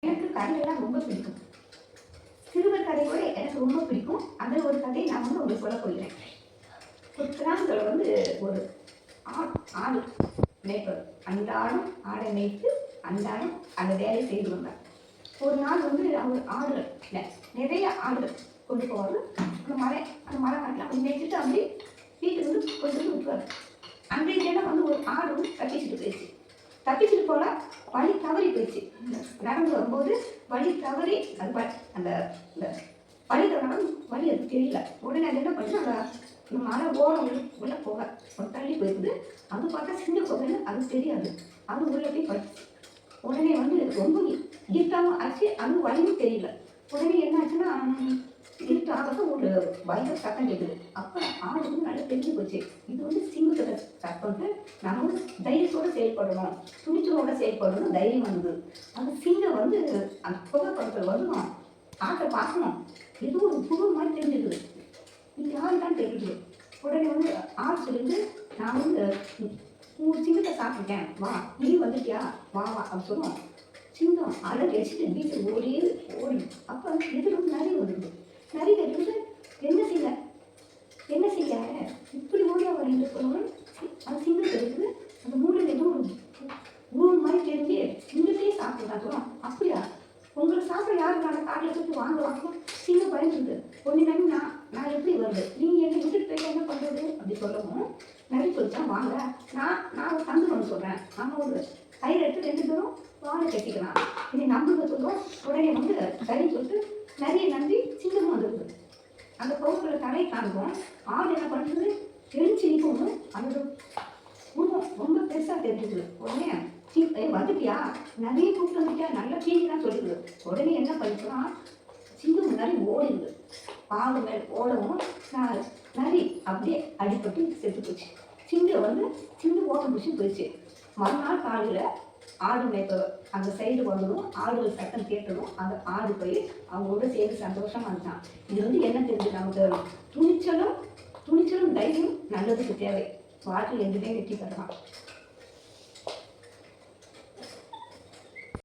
எனக்கு கதையெல்லாம் ரொம்ப பிடிக்கும். சிறுவர் கதை கூட எனக்கு ரொம்ப பிடிக்கும். அதில் ஒரு கதையை நான் வந்து உங்களுக்கு சொல்ல போகிறேன். ஒரு கிராமத்தில் வந்து ஒரு ஆடு மேய்ப்பர் அன்றாடம் ஆடை மேய்த்து அன்றாடம் அந்த வேலையை செய்து வந்தார். ஒரு நாள் வந்து அவர் ஆடுகள் இல்லை நிறைய ஆடுகள் கொண்டு போவார். அந்த மரம் காட்டலாம் அப்படி மேய்ச்சிட்டு அப்படி வீட்டுக்கு வந்து கொண்டு வந்து விட்டுருவார். அன்றைய தினம் வந்து ஒரு ஆடும் தப்பிச்சுட்டு போயிடுச்சு. தப்பிச்சுட்டு போல வழி தவறி போயிடுச்சு. நடந்து வரும்போது வழி தவறி அது அந்த வழி தவறாலும் வழி அது தெரியல. உடனே அது என்ன பண்ணி அந்த மலை ஓரம் உள்ள போக ஒரு தள்ளி போயிருக்குது. அது பார்த்தா சின்ன போகன்னு அது தெரியாது. அது உள்ள போய் படுத்து உடனே வந்து ரொம்ப இருட்டாகவும் ஆச்சு. அது வழியும் தெரியல. உடனே என்ன ஆச்சுன்னா இருட்டு ஆக ஒரு பயங்கர சத்தம் கேட்குது. அப்போ ஆடுக்கு நல்லா தெரிஞ்சு போச்சு, இது வந்து சிங்கத்தோட சத்தம்ட்டு நம்ம வந்து தைரியத்தோடு செயல்படணும், துணிச்சலோட செயல்படணும் தைரியம் வந்தது. அந்த சிங்கம் வந்து அந்த புகைப்படத்தில் வரணும், ஆட்டை பார்க்கணும், ஏதோ ஒரு புது மாதிரி தெரிஞ்சுக்குது. இது யாரு தான் தெரியுது. உடனே வந்து ஆடு சொல்லிட்டு நான் வந்து உன் சிங்கத்தை சாப்பிட்டேன், வா நீ வந்துட்டியா, வா வா அப்படின்னு சொல்லுவோம். சிங்கம் அலை அடிச்சுட்டு வீட்டுக்கு ஓடி அப்போ எதிரும் நிறைய வருது. நிறைய கட்டிட்டு என்ன செய்ய இப்படி ஓடியா வரீங்க சொல்லுவோம். அது சிங்கம் தெரியுது. அந்த மூலையில் ஏதோ ஒரு ஊர் மாதிரி தெரிஞ்சு சிங்கத்தையே சாப்பிட்டுதான் சொல்லுவோம். அப்படியா உங்களை சாப்பிட யாருக்கான காட்டில் போட்டு வாங்க சிங்கம் பயந்துருது. ஒன்று நம்பி நான் எப்படி வருது, நீங்கள் என்னை விட்டுட்டு போய் என்ன பண்ணுறது அப்படி சொல்லவும் நிறைய சொல்லித்தான் வாங்க, நான் ஒரு தந்து ஒன்று சொல்கிறேன், நம்ம ஒரு கயிறு எடுத்து 2 பேரும் வாழை கட்டிக்கலாம், இனி நம்புங்க சொல்லுவோம். உடனே வந்து சரி சொல்லிட்டு நிறைய நம்பி சிங்கமும் வந்துருக்குது. அந்த பவுர்களை தலையை காண்போம். ஆடு என்ன பண்ணுறது எழுச்சி நிற்கவும் அதோட உருவம் ரொம்ப பெருசாக தெரிஞ்சுக்குது. உடனே வந்துட்டியா நிறைய கூப்பிட்டு வந்துட்டியா நல்லா தீங்கிதான் சொல்லிடுது. உடனே என்ன பண்ணிக்கலாம், சிங்கம் முன்னாடி ஓடிடுது. பால் மேலே ஓடவும் நரி அப்படியே அடிப்பட்டு செத்து போச்சு. சிங்கம் ஓட்டம் பிடிச்சி போயிடுச்சு. மறுநாள் காலையில் ஆடு மேய்ப்பவர் அந்த சைடு வந்ததும் ஆடுகள் சட்டம் கேட்டதும் அந்த ஆடு போய் அவங்களோட சேர்ந்து சந்தோஷமா இருந்தான். இது வந்து என்ன தெரிஞ்சு நமக்கு துணிச்சலும் தைரியம் நல்லதுக்கு தேவை. வாழ்க்கையில் எதுவுமே வெற்றி பெறலாம்.